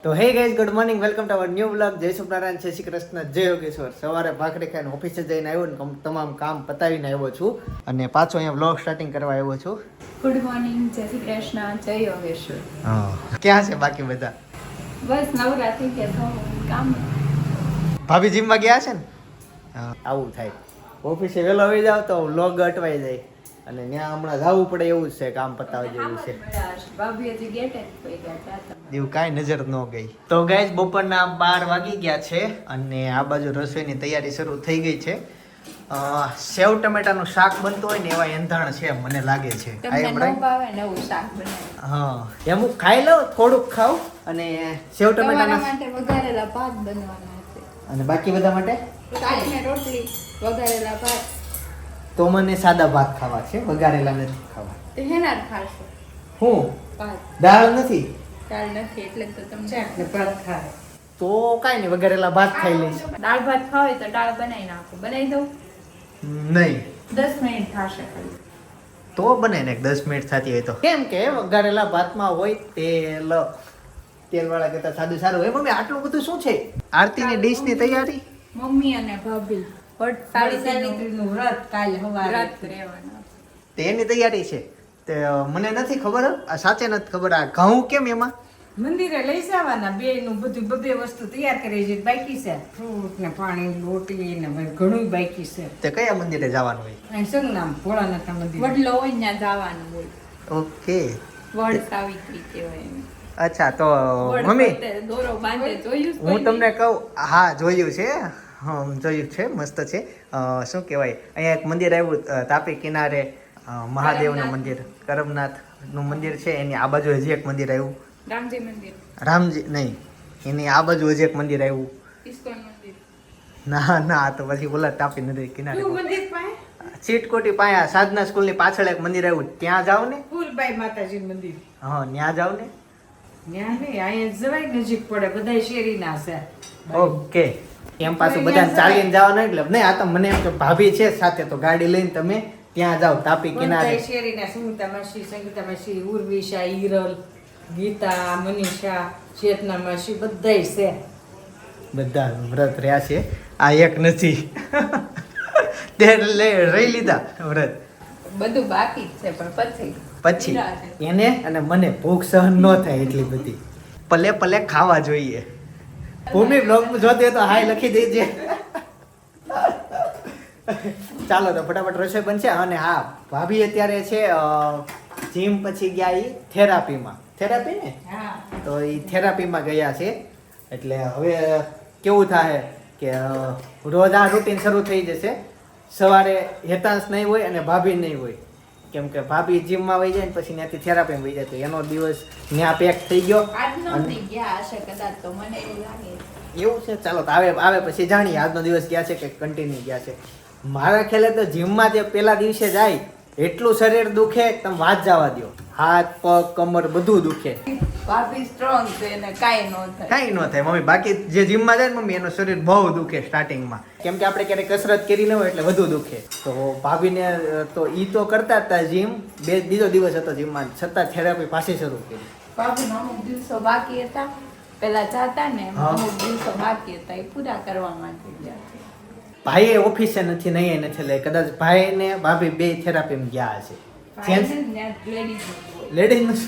તો hey guys, good morning, welcome to our new vlog. જય સુખનારાયણ, જય શ્રી કૃષ્ણ, જય યોગેશ્વર. સવારે ભાખરી ખાઈને ઓફિસે જઈને આવ્યો ને તમામ કામ પતાવીને આવ્યો છું અને પાછો અહીંયા વ્લોગ સ્ટાર્ટિંગ કરવા આવ્યો છું. ગુડ મોર્નિંગ, જય શ્રી કૃષ્ણ, જય યોગેશ્વર. હા, ક્યાં છે બાકી બધા? બસ નવરા થઈ ગયા તો કામ. ભાભી જીમમાં ગયા છે ને? હા, આવું થાય. ઓફિસે વહેલો આવી જાવ તો વ્લોગ અટવાઈ જાય અને ત્યાં હમણાં જવું પડે એવું છે, કામ પતાવી જેવું છે. ભાભી હજી ગેટે જ પઈ ગયા હતા. એવું કાંઈ નજર ન ગઈ. તો ગાઈઝ, બપોરના 12 વાગી ગયા છે અને આ બાજુ રસોઈની તૈયારી શરૂ થઈ ગઈ છે. સેવ ટમેટાનું શાક બનતું હોય ને એવા એંધાણ છે મને લાગે છે. તમને ન ભાવે ને એવું શાક બનાવે. હા, એમ હું ખાઈ લઉં, થોડુંક ખાવ. અને સેવ તમારા ટમેટાના માટે વઘારેલા ભાત બનવાના છે અને બાકી બધા માટે કાચને રોટલી, વઘારેલા ભાત. તો મને સાદા ભાત ખાવા છે, વઘારેલા નથી ખાવા. તે હેના જ ખાશો હું ભાત? દાળ નથી દાળ નથી એટલે તો તમને ભાત ખાય. તો કાંઈ નહીં, વઘારેલા ભાત ખાઈ લઈશ. દાળ ભાત ખાવ હોય તો દાળ બનાવી નાખો. બનાવી દઉં? નહીં 10 મિનિટ થશે ખાલી. તો બને ને 10 મિનિટ થતી હોય તો. કેમ કે વઘારેલા ભાતમાં હોય તેલવાળા કરતા સાદું સારું હોય. મમ્મી, આટલું બધું શું છે? આરતીની ડીશની તૈયારી? મમ્મી અને ભાભી સાવિત્રીનું વ્રત કાલે સવારે વ્રત રહેવાના. તેની તૈયારી છે. તે મને નથી ખબર, આ સાચે નથી ખબર. આ ઘઉં કેમ એમાં? મંદિરે લઈ જવાના. બે નું બધું બબે વસ્તુ તૈયાર કરી છે. બાકી છે ફ્રૂટ ને પાણી, રોટલી ને ઘણું બાકી છે. તે કયા મંદિરે જવાનું હોય? અને શું નામ? ભોળાનાથ મંદિર. વડલો હોય ત્યાં જવાનું હોય. ઓકે, વડ સાવિત્રી કહેવાય એને. અચ્છા. તો વડ મમ્મી, પોતે દોરો બાંધે, જોયું છે હું તમને કહું. હા, જોયું છે. હા, જોયું છે, મસ્ત છે. શું કહેવાય, અહીંયા એક મંદિર આવ્યું તાપી કિનારે, મહાદેવનું મંદિર, કરમનાથનું મંદિર છે. એની આ બાજુ હજી એક મંદિર આવ્યું, રામજી મંદિર, રામજી નહીં, એની આ બાજુ હજી એક મંદિર આવ્યું. ઇસ્કોન મંદિર. ના ના, આ તો પછી ઓલા તાપી નદી કિનારે શું મંદિર પાસે? ચીટકોટી પાયા સાધના સ્કૂલની પાછળ એક મંદિર આવ્યું, ત્યાં જાવ ને. ફૂલબાઈ માતાજી મંદિર. હા, ત્યાં જાવ ને. ત્યાં નહીં, અહીંયા જવાય નજીક પડે. બધા શેરીના છે. ઓકે, એમ પાછું બધા ચાલીને જવાનું એટલે નહીં. આ તો મને એમ કે ભાભી છે સાથે, તો ગાડી લઈને તમે ત્યાં જાવ તાપી કિનારે. બધા શેરીના સુમિતા માસી, સંગીતા માસી, ઉર્વિશા, હિરલ, ગીતા, મનીષા, ચેતના માસી બધાય છે. બધા વ્રત રહ્યા છે. આ એક નથી તે રહી લીધા વ્રત. બધું બાકી જ છે પણ પછી એને અને મને ભૂખ સહન ન થાય એટલી બધી. પલે પલે ખાવા જોઈએ. ભૂમિ બ્લોગ જોતી હોય તો હાય લખી દેજે. ચાલો તો ફટાફટ રસોઈ બનશે. અને હા, ભાભી અત્યારે છે જીમ પછી ગયા એ થેરાપીમાં. થેરાપી ને? હા. તો એ થેરાપીમાં ગયા છે. એટલે હવે કેવું થાય કે રોજ આ રૂટીન શરૂ થઈ જશે. સવારે હેતાંશ નહીં હોય અને ભાભી નહીં હોય. કેમ કે ભાભી જીમમાં વહી જાય ને પછી ત્યાંથી થેરાપીમાં વહી જાય, તો એનો દિવસ ત્યાં પેક થઈ ગયો. આજનો નહીં ગયા હશે કદાચ, તો મને એવું લાગે. એવું છે. ચાલો તો આવે પછી જાણીએ આજનો દિવસ ગયા છે કે કન્ટિન્યુ ગયા છે. મારા ખ્યાલે તો જીમમાં જે પહેલા દિવસે જાય એટલું શરીર દુખે, તમે વાત જવા દો. હાથ પગ કમર બધું દુખે. ભાભી સ્ટ્રોંગ છે ને કાંઈ ન થાય. કાંઈ ન થાય મમ્મી. બાકી જે જીમમાં જાય ને મમ્મી, એનું શરીર બહુ દુખે સ્ટાર્ટિંગમાં. કેમ કે આપણે ક્યારેક કસરત કરી ન હોય એટલે વધુ દુખે. તો ભાભીને તો ઈ તો કરતા હતા જીમ. બીજો દિવસ હતો જીમમાં, છતાં થેરાપી પાછી શરૂ કરી. ભાભી અમુક દિવસો બાકી હતા, પેલા જાતા ને હા. અમુક દિવસો બાકી હતા, એ પૂરા કરવા માટે ગયા છે. ભાઈએ ઓફિસે નથી, નહીં નથી લે. કદાચ ભાઈ ને ભાભી બે થેરાપીમાં ગયા હશે. લેડીઝ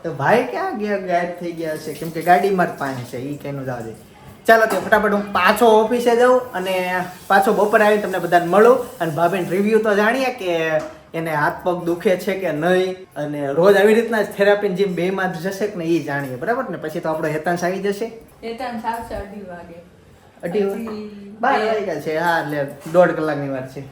તો ભાઈ ક્યાં ગયા, ગાયબ થઈ ગયા હશે. કેમ કે ગાડીમાં જ પાણી છે, એ કઈનું જવા દે. ચાલો તો ફટાફટ હું પાછો ઓફિસે જાઉં અને પાછો બપોરે આવીને તમને બધાને મળું અને ભાભીને રિવ્યૂ તો જાણીએ કે એને હાથ પગ દુખે છે કે નહીં. અને રોજ આવી રીતના જ થેરાપી જીમ બેમાં જ જશે કે નહીં એ જાણીએ, બરાબર ને? પછી તો આપણો હેતાંશ આવી જશે. હેતાંશ આવશે 2:30 વાગે. 2:30 વાગ્યા છે. હા, એટલે 1.5 કલાકની વાર છે.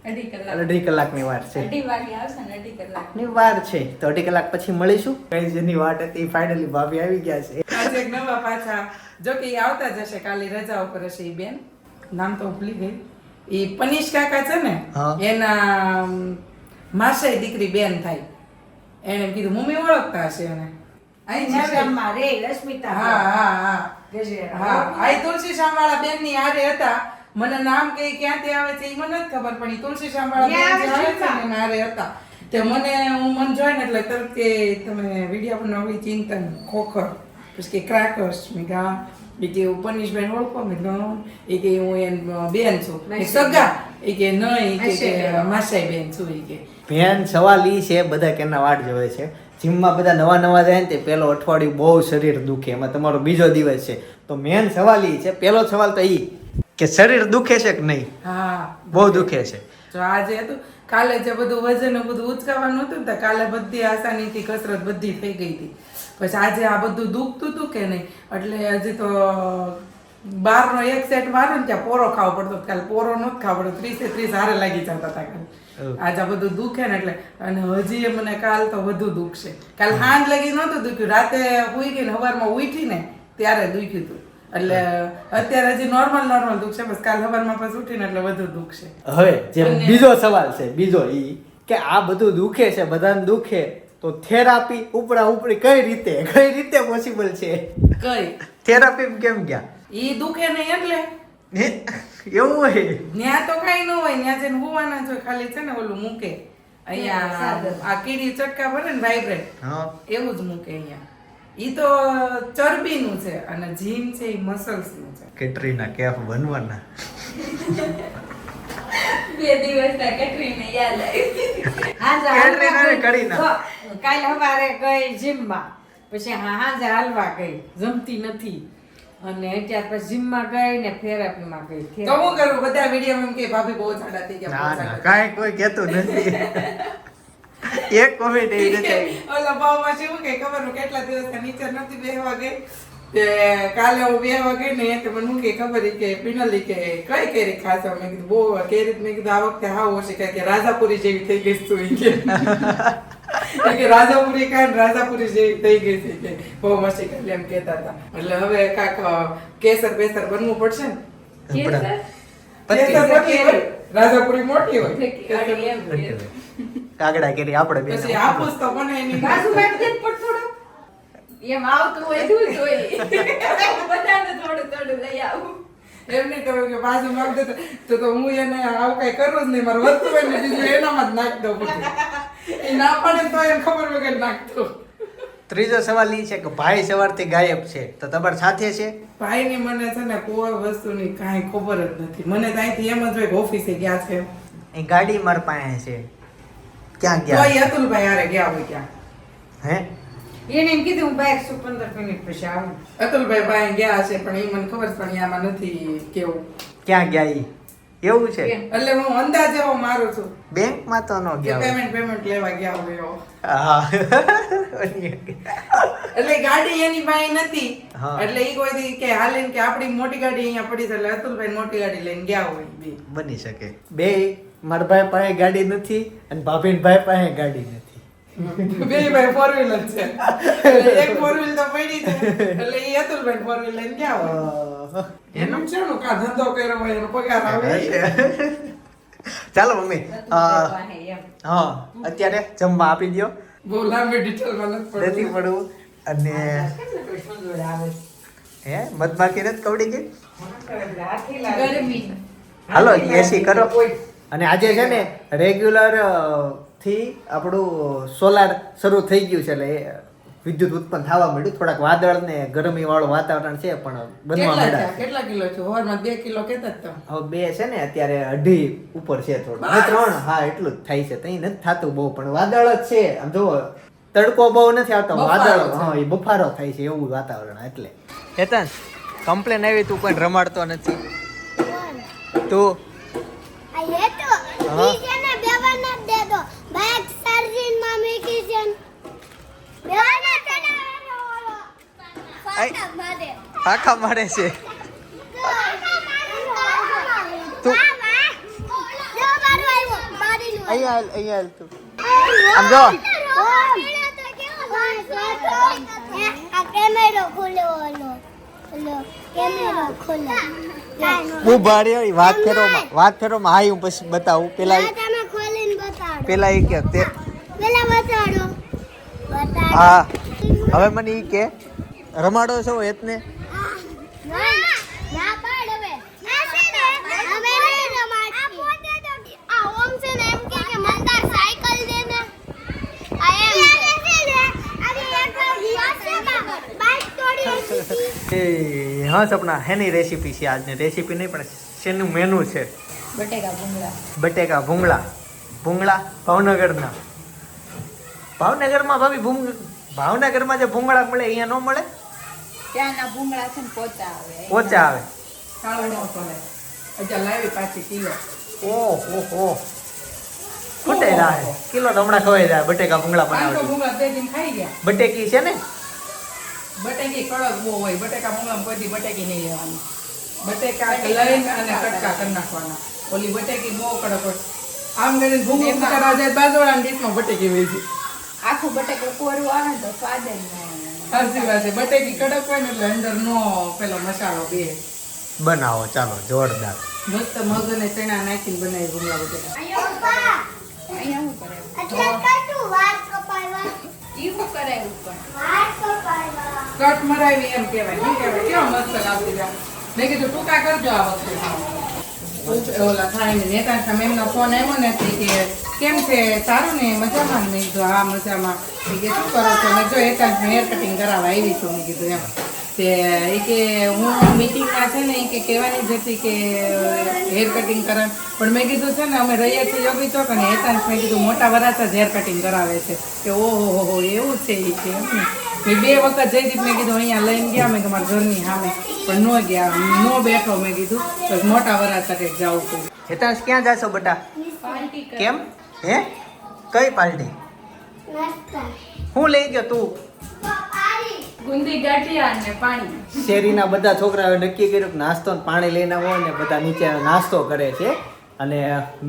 2.5 કલાકની વાર છે. 2:30 વાગે આવશે ને 2.5 કલાક ની વાર છે. તો 2.5 કલાક પછી મળીશું. કઈ જેની વાટ હતી ફાઇનલી ભાભી આવી ગયા છે. આજે એક નવા પાછા, જો કે ઈ આવતા જ હશે, કાલે રજા ઉપર હશે. ઈ બેન, નામ તો ભૂલી ગઈ. ઈ પનીશ કાકા છે ને, હા. એના માસે દીકરી બેન થાય. એને કીધું મમ્મી ઓળખતા હશે એને. અહીં છે. નવરામાં રે રશ્મિતા. હા હા હા ગજેરા. હા, આ તુલસી શામવાળા બેન ની હારે હતા. મને નામ કે ક્યાંથી આવે છે એ મને નથી ખબર, પણ ઈ તુલસી શામવાળા બેન જે આવે છે ને એના હારે હતા. તે મને હું મન જોઈ ને એટલે તરત કે તમે વિડીયો બનાવી ચિંતન ખોખર પછી કે ક્રેકર્સ મેં કહા એ કે પનિશમેન્ટ ઓળખો મેં કહ્યું એ કે હું એન બેન છું એ સગા એ કે નહીં કે માસાઈ બેન છું એ કે મેન સવાલ ઈ છે બધા કેના વાટ જોવે છે જીમમાં બધા નવા નવા જાય ને તે પેલો અઠવાડિયું બહુ શરીર દુખે એમાં તમારો બીજો દિવસ છે તો મેન સવાલ ઈ છે પેલો સવાલ તો ઈ કે શરીર દુખે છે કે નહીં હા બહુ દુખે છે જો આજે હતું કાલે જે બધું વજન બધું ઉચકાવાનું હતું ને તો કાલે બધી આસાનીથી કસરત બધી થઈ ગઈ હતી પછી આજે આ બધું દુખતું હતું કે નહીં એટલે હજી તો બારનો એક સેટ મારો ને ત્યાં પોરો ખાવો પડતો કાલે પોરો નહોતો ખાવો પડતો 30 હારે લાગી જતા હતા કાલે આજે આ બધું દુખે ને એટલે અને હજી મને કાલ તો વધુ દુખશે કાલ સાંજ લગી નહોતું દુખ્યું રાતે ઉઈ ગઈ ને સવારમાં ઉઠી ને ત્યારે દુખ્યું હતું એટલે અત્યારે હજી નોર્મલ દુખશે બસ કાલ સવારમાં પછી ઉઠીને એટલે વધુ દુખશે હવે જે બીજો સવાલ છે બીજો ઈ કે આ બધું દુખે છે બધાને દુખે તો થેરાપી ઉપરા ઉપરી કઈ રીતે પોસિબલ છે કઈ થેરાપી કેમ ગયા ઈ દુખે નહીં એટલે એવું હોય ન્યા તો કઈ ન હોય ન્યા જઈને હોવાના જ હોય ખાલી છે ને ઓલું મૂકે અહીંયા આ કીડી ચટકા ભરે ને વાઇબ્રેટ હા એવું જ મૂકે અહીંયા ઈ તો ચરબીનું છે અને જીમ છે ઈ મસલ્સનું છે કેટરીના કેફ બનવાના 2 દિવસના કેટરીને યાદ કેટરીના ને કરી ના કાલ સવારે ગઈ જીમમાં પછી હાંજે હાલવા ગઈ જમતી નથી અને ત્યાર પછી જીમમાં ગઈ ને થેરાપીમાં ગઈ તો હું કરું બધા વિડીયો એમ કે ભાભી બહુ જાડા થઈ ગયા બહુ જાડા. કાંઈ કોઈ કહેતું નથી એક કોમેન્ટ એવી નથી આવી. ઓલા ભાવમાં શું કે ખબર હું કેટલા દિવસ નીચે નથી બેહવા ગઈ તે કાલે હું બેહવા ગઈ ને તો મને શું કે ખબર ઈ કે પિનલી કે કઈ કેરી ખાશો મેં કીધું બહુ કેરી મેં કીધું આ વખતે હાવ ઓછી કે રાજાપુરી જેવી થઈ ગઈ છું ઈ કે રાજાપુરી ખાય ને રાજાપુરી જેવી થઈ ગઈ છે કે બહુ મસ્તી કરી એમ કહેતા હતા એટલે હવે કાક કેસર બેસર બનવું પડશે ને કેસર મોટી હોય રાજાપુરી મોટી હોય કાગડા કેરી આપણે બે પછી આપુસ તો મને એની બાજુમાં જ થોડું એમ આવતું હોય તું જોઈ બધાને થોડું લઈ આવું એમ નહીં કહ્યું કે બાજુ માગ દે તો હું એને આવું કઈ કરું જ નહીં મારે વધતું હોય ને બીજું એનામાં જ નાખી દઉં બધું એ ના પડે તો એને ખબર વગર નાખતો ત્રીજો સવાલ ઈ છે કે ભાઈ સવારથી ગાયબ છે તો તમારી સાથે છે ભાઈની મને છે ને કોઈ વસ્તુની કાંઈ ખબર જ નથી મને તો અહીંથી એમ જ હોય કે ઓફિસે ગયા છે એ ગાડી માર પાસે છે ક્યાં તો ગયા એ અતુલભાઈ હારે ગયા હોય ક્યાં હે એને એમ કીધું હું બહાર છું 15 મિનિટ પછી આવું અતુલભાઈ પાસે ગયા છે પણ એ મને ખબર છે પણ એ આમાં નથી કેવું ક્યાં ગયા ઈ એવું છે એટલે હું અંદાજ એવો મારું છું બેંકમાં તો ન કે ગયા હોય. પેમેન્ટ લેવા ગયા હોય એવો હા એટલે ગાડી એની પાસે નથી હા. એટલે ઈ કોઈ દી કે હાલીને કે આપણી મોટી ગાડી અહીંયા પડી છે એટલે અતુલભાઈ મોટી ગાડી લઈને ગયા હોય બે બની શકે બે મારા ભાઈ પાસે ગાડી નથી અને ભાભીન ભાઈ પાસે ગાડી નથી બે ભાઈ ફોર વ્હીલર છે એટલે એક ફોર વ્હીલ તો પડી છે એટલે ઈ અતુલભાઈ ફોર વ્હીલ લઈને ગયા હોય એનું છે ને કા ધંધો કર્યો હોય એનો પગાર આવે ચાલો મમ્મી હા અત્યારે જમવા આપી દો બહુ લાંબી ડિટેલમાં નથી નથી પડવું પડવું અને હે મધમાખી નથી કવડી ગઈ ગરમી હાલો એસી કરો અને આજે છે ને રેગ્યુલર થી આપણું સોલાર શરૂ થઈ ગયું છે એટલે વિદ્યુત ઉત્પન્ન થવા મળ્યું થોડાક વાદળ ને ગરમી વાળું વાતાવરણ છે પણ બનવા માંડ્યા કેટલા કિલો છે હોરમાં 2 કિલો કેતા હતા હવે બે છે ને અત્યારે 2.5 ઉપર છે થોડું હવે 3 હા એટલું જ થાય છે તઈ નથી થતું બહુ પણ વાદળ જ છે આમ જો તડકો બહુ નથી આવતો વાદળ હા એ બફારો થાય છે એવું વાતાવરણ એટલે હેતન કમ્પ્લેન આવી તું કોઈ રમાડતો નથી તું હા આખા મારે છે તું અહીંયા તું આમ જો હું ભારે વાત ફેરોમાં હા હું પછી બતાવું પેલા એ કે તે હા હવે મને ઈ કે રમાડો છો એતને એ હા સપના હેની રેસીપી છે આજની રેસીપી નહીં પણ શેનું મેનુ છે બટેકા ભૂંગળા. બટેકા ભૂંગળા ભૂંગળા ભાવનગરના ભાવનગરમાં ભાભી ભાવનગરમાં જે ભૂંગળા મળે અહીંયા ન મળે ત્યાંના ભૂંગળા છે ને પોચા આવે. ઓછા આવે કાળો ન પડે અત્યારે લાવી પાછી કિલો ઓહો ખૂટે જાય કિલો તો હમણાં ખવાઈ જાય બટેકા ભૂંગળા પાંચસો બનાવતી ભૂંગળા બે દિન ખાઈ ગયા બટેકી છે ને બટેકી કડક બહુ હોય બટેકા ભૂંગળામાં કોઈ દી બટેકી નહીં લેવાની બટેકા લઈને અને કટકા કરી નાખવાના ઓલી બટેકી બહુ કડક હોય આમ કરીને ભૂંગળું ઉતારા જાય બાજુવાળાની ડીશમાં બટેકી વેચી આખું બટેકું કોરું આવે ને તો સ્વાદ જ ના આવે. સાચી વાત છે બટેકી કડક હોય ને એટલે અંદર નો પેલો મસાલો બે બનાવો ચાલો જોરદાર મસ્ત મગ અને ચણા નાખીને બનાવી ભૂંગળા બટેકા અહીંયા શું કરે? ઈ શું કરાયું પણ? કટ મરાવી એમ કહેવાય શું કહેવાય કેવા મસ્ત લાગી જાય મેં કીધું ટૂંકા કરજો આ વખતે ઓલા થાય ને નેતા મેમનો ફોન આવ્યો ને તે કે કેમ છે સારું ને મજામાં ને? મેં કીધું હા મજામાં. એ કે શું કરો છો? મેં જો એકાંત હેર કટિંગ કરાવવા આવી છું મેં કીધું એમ તે એ કે હું મીટિંગમાં છે ને એ કે કહેવાની જ હતી કે હેર કટિંગ કરાવ પણ મેં કીધું છે ને અમે રહીએ છીએ યોગી ચોક અને એકાંત મેં કીધું મોટા વરાછા જ હેર કટિંગ કરાવે છે કે ઓહો હો એવું છે એ કે એમ ને મેં 2 વખત જઈ હતી મેં કીધું અહીંયા લઈને ગયા મેં તમારા ઘરની સામે પણ ન ગયા ન બેઠો મેં કીધું તો મોટા વરાછા કંઈક જવું પડ્યું. હેતાંશ ક્યાં જાશો બેટા પાર્ટી કરે. કેમ હે કઈ પાર્ટી હું લઈ ગયો તું ગુંદી ગાંઠિયા અને પાણી. શેરીના બધા છોકરાઓએ નક્કી કર્યું કે નાસ્તો ને પાણી લઈને આવો ને બધા નીચે નાસ્તો કરે છે અને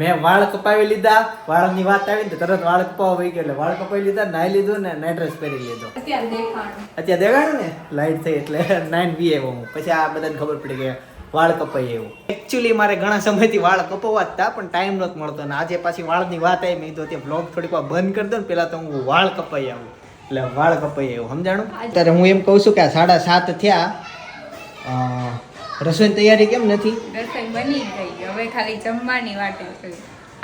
મેં વાળ કપાવી લીધા વાળની વાત આવી ને તરત વાળ કપાવવા વહી ગયો એટલે વાળ કપાવી લીધા નાહી લીધું ને નાઇટ ડ્રેસ પહેરી લીધો અત્યારે દેખાણું. અત્યારે દેખાડું ને લાઈટ થઈ એટલે 9 વી આવ્યો હું પછી આ બધાને ખબર પડી કે વાળ કપાઈ એવું એકચ્યુઅલી મારે ઘણા સમયથી વાળ કપાવવા જ હતા પણ ટાઈમ નહોતો મળતો અને આજે પાછી વાળની વાત આવી મેં કીધું ત્યાં બ્લોગ થોડીક વાર બંધ કરી દઉં ને પહેલાં તો હું વાળ કપાઈ આવું એટલે વાળ કપાઈ એવું સમજાણું અત્યારે હું એમ કહું છું કે 7:30 થયા રસોઈની તૈયારી કેમ નથી રસોઈ બની ગઈ હવે ખાલી જમવાની વાટે છે.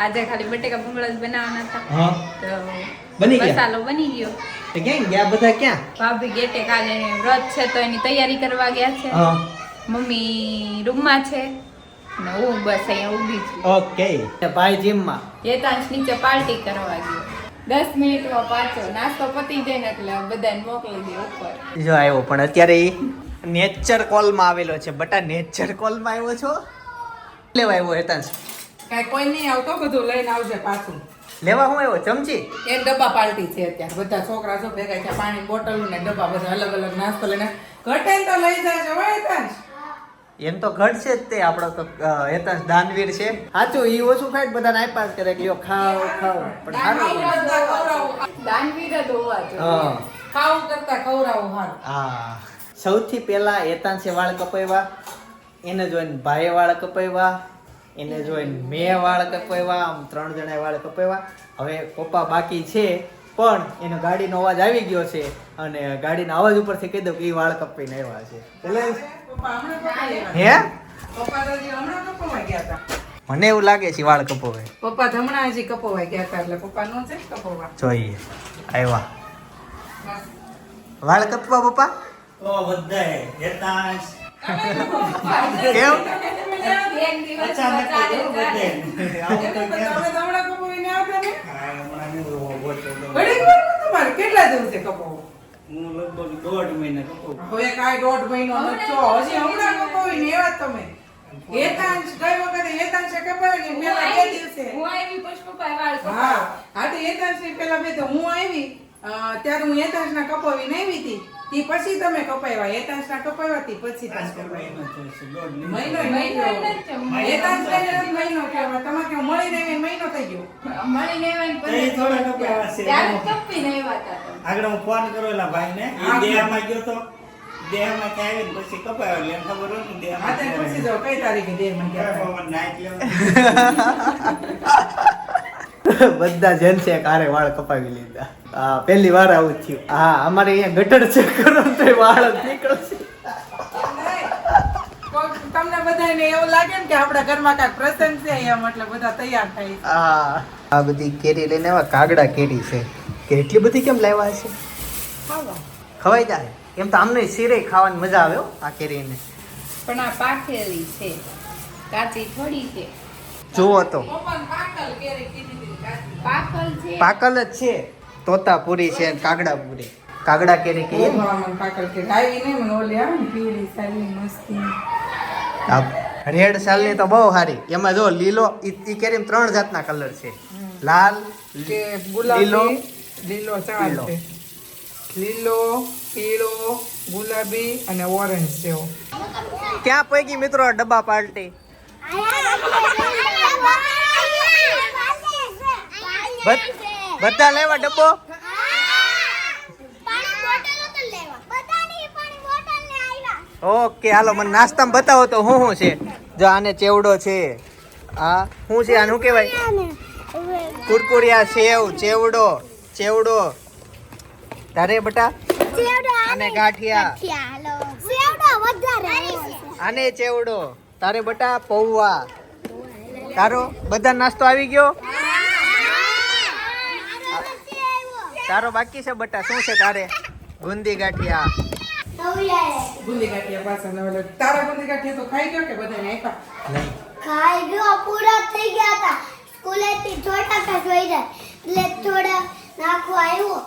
આજે ખાલી બટેકા ભૂંગળા જ બનાવવાના હતા હા તો બની ગયા મસાલો બની ગયો. તો ક્યાં ગયા બધા ક્યાં ભાભી ગેટે કાલે વ્રત છે તો એની તૈયારી કરવા ગયા છે. હા મમ્મી રૂમમાં છે ને હું બસ અહીંયા ઊભી છું. ઓકે ભાઈ જીમમાં યેતાંશ નીચે પાર્ટી કરવા ગયો 10 મિનિટમાં પાછો નાસ્તો પતી જાય ને એટલે બધાને મોકલી દે ઉપર. જો આવ્યો પણ અત્યારે નેચર કોલમાં આવેલો છે બટા નેચર કોલમાં આવ્યો છો લેવા આવ્યો હેતાંશ કાંઈ કોઈ નહીં આવતો બધું લઈને આવજે પાછું લેવા હું આવ્યો ચમચી એ ડબ્બા પાર્ટી છે અત્યારે બધા છોકરા છો ભેગા છે પાણી બોટલ ને ડબ્બા બધા અલગ અલગ નાસ્તો લઈને ઘટે તો લઈ જાય હોય તાંજ એમ તો ઘટ છે જ તે આપણો તો હેતાંશ દાનવીર છે સાચું ઈ ઓછું ખાય બધાને આપ્યા જ કરે કે લ્યો ખાઓ ખાઓ પણ સારું દાનવીર જ હોવા જોઈએ. હા ખાવું કરતા ખવડાવું હારું હા સૌથી પહેલા હેતાંશે વાળ કપાવ્યા એને જોઈને ભાઈએ વાળ કપાવ્યા એને જોઈને મેં વાળ કપાવ્યા આમ 3 જણાએ વાળ કપાવ્યા હવે પપ્પા બાકી છે પણ એનો ગાડીનો અવાજ આવી ગયો છે અને ગાડીના અવાજ ઉપરથી કહી દઉં કે એ વાળ કપાઈને આવ્યા છે એટલે પપ્પા હમણાં કપાવ્યા. હે પપ્પા તો હજી હમણાં કપાવા ગયા હતા મને એવું લાગે છે વાળ કપાવે પપ્પા તો હમણાં હજી કપાવા ગયા હતા એટલે પપ્પા નો છે કપાવા જોઈએ આવ્યા વાળ કપવા પપ્પા ઓ બધાય હેતાંશ કેમ એક દિવસ અચાનક ચાલે તો ચાલે. બધે આવું તો તમે ક્યાં તો હમણાં કપાવીને આવતા ને આ હમણાં નહીં ઉભો થયો તો. ઘડીક વારમાં તમારે કેટલા દિવસે કપાવો હું લગભગ 1.5 મહિના કપાવું. હવે કાંઈ 1.5 મહિનો નચો હજી હમણાં કપાવીને એવા જ તમે એતાંશ ગઈ વખતે એતાંશે કપાવી ને પેલા 2 દિવસે હું આવી પછી પપ્પાએ વાળ હા કપાવ્યા. હા તો એતાંશની પેલા બે તો હું આવી ત્યારે હું એતાંશના કપાવીને આવી હતી તી પછી તમે કપાવ્યા એતાંશના કપાવ્યા તી પછી તમે કપાવ્યા મહિનો થયો છે, 1.5 મહિનો. મહિનો મહિનો જ છે. એતાંશ લઈને મહિનો થયો તમારે કે મળી રહે મહિનો થઈ ગયો મળીને આવ્યા ને તઈ પછી થોડા કપાવ્યા છે. ત્યારે જ કપીને આવ્યા હતા તમે. આગળ હું ફોન કર્યો એલા ભાઈને હા. ઈ દેહમાં ગયો તો દેહમાં ત્યાં આવીને પછી કપાયો એટલે એને ખબર હોય ને હા તે પૂછી દેહમાં જાઓ કઈ તારીખે દેહ માં ગયા હતા? બરાબર, નાઈટ લેવા. બધા જેન્ટ્સે કારે વાળ કપાવી લીધા હા પહેલી વાર આવું જ થયું હા અમારે અહીંયા ગટર ચેક કરો તો વાળ જ નીકળશે તમને બધાને એવું લાગે ને કે આપણા ઘરમાં કાંઈક પ્રસંગ છે એમ એટલે બધા તૈયાર થાય છે. હા આ બધી કેરી લઈને આવા કાગડા કેરી છે કેટલી બધી કેમ લાવ્યા હશે ખવાઈ જાય એમ તો આમને શીરે ખાવાની મજા આવે હો, આ કેરીને. પણ આ પાકેલી છે, કાચી થોડી છે. જુઓ તો પાકલ કેરી કીધી હતી, કાચી. પાકલ છે. પાકલ જ છે, તોતાપુરી છે, કાગડાપુરી. કાગડા કેરી કહીએ બહુ ને. ભાવે મને પાકલ કેરી. આવી નહીં મને ઓલી આવે ને પીળી સારી મસ્તી. આ રેડ સાલની તો બહુ સારી. એમાં જો લીલો ઈ કેરીમાં 3 જાતના કલર છે, લાલ, કે લીલો, ગુલાબી લીલો ચાર પીળો. છે. લીલો, પીળો, ગુલાબી અને ઓરેન્જ જેવો. ક્યાં પૈકી મિત્રો ડબ્બા પાર્ટી? બધા લેવા ડબ્બો. ઓકે હાલો, મને નાસ્તામાં બતાવો તો શું છે. જો આને ચેવડો છે, આ શું છે, આનું કહેવાય કુરકુરિયા, સેવ, ચેવડો, ચેવડો તારે બટા, અને ગાંઠિયા, આને ચેવડો તારે બટા, પૌવા તારો. બધા નાસ્તો આવી ગયો, તારો બાકી છે બટા. શું છે તારે? ગુંદી ગાંઠિયા. બુંદી ગાંઠિયા પાછા ને ઓલા તારા બુંદી ગાંઠિયા તો ખાઈ ગયો કે બધાને આપ્યા? નહીં, ખાઈ ગયો, પૂરા થઈ ગયા હતા. સ્કૂલેથી છોટા જોઈ જાય એટલે થોડા નાખવા આવ્યો.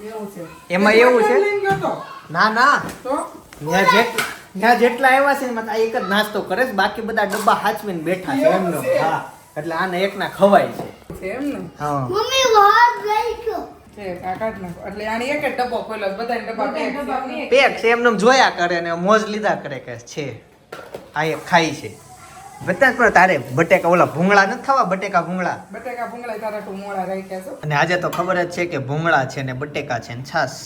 એવું છે. એમાં એવું છે? લઈને ગયો તો? ના ના, તો ત્યાં જેટલા આવ્યા છે ને એમાં આ એક જ નાસ્તો કરે છે, બાકી બધા ડબ્બા હાચવીને બેઠા છે એમનો. હા, એટલે આને એકના ખવાય છે. છે એમ ને? હા, મમ્મી વાહ ગઈ ગયો. છે કાકા જ નાખો. એટલે આને એક જ ડબ્બો ખોલ્યો, બધાને ડબ્બા પેક છે. પેક છે, એમને જોયા કરે ને મોજ લીધા કરે કે છે આ એક ખાઈ છે. બધા જ. પણ તારે બટેકા ઓલા ભૂંગળા નથી ખાવા? બટેકા ભૂંગળા. બટેકા ભૂંગળા તારા ટુ મોળા રાખ્યા છો. અને આજે તો ખબર જ છે કે ભૂંગળા છે ને બટેકા છે ને છાસ.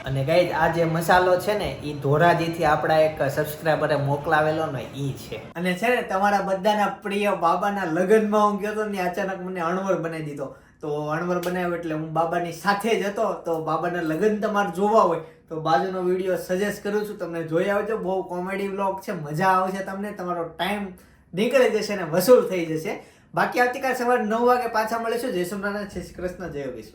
અને ગાઈઝ આ જે મસાલો છે ને એ ધોરાજીથી આપણા એક સબસ્ક્રાઇબરે મોકલાવેલો ને ઈ છે. અને છે ને તમારા બધાના પ્રિય બાબાના લગ્નમાં હું ગયો તો ને અચાનક મને અણવર બનાવી દીધો. તો અણવર બનાવ્યો એટલે હું બાબાની સાથે જ હતો. તો બાબાના લગ્ન તમારે જોવા હોય તો બાજુનો વિડીયો સજેસ્ટ કરું છું, તમને જોઈ આવજો. બહુ કોમેડી વ્લોગ છે, મજા આવશે તમને, તમારો ટાઈમ નીકળી જશે ને વસૂલ થઈ જશે. બાકી આવતીકાલ સવારે 9 વાગે પાછા મળીશું. જય સોમનાથ, જય શ્રી કૃષ્ણ, જય યોગેશ્વર.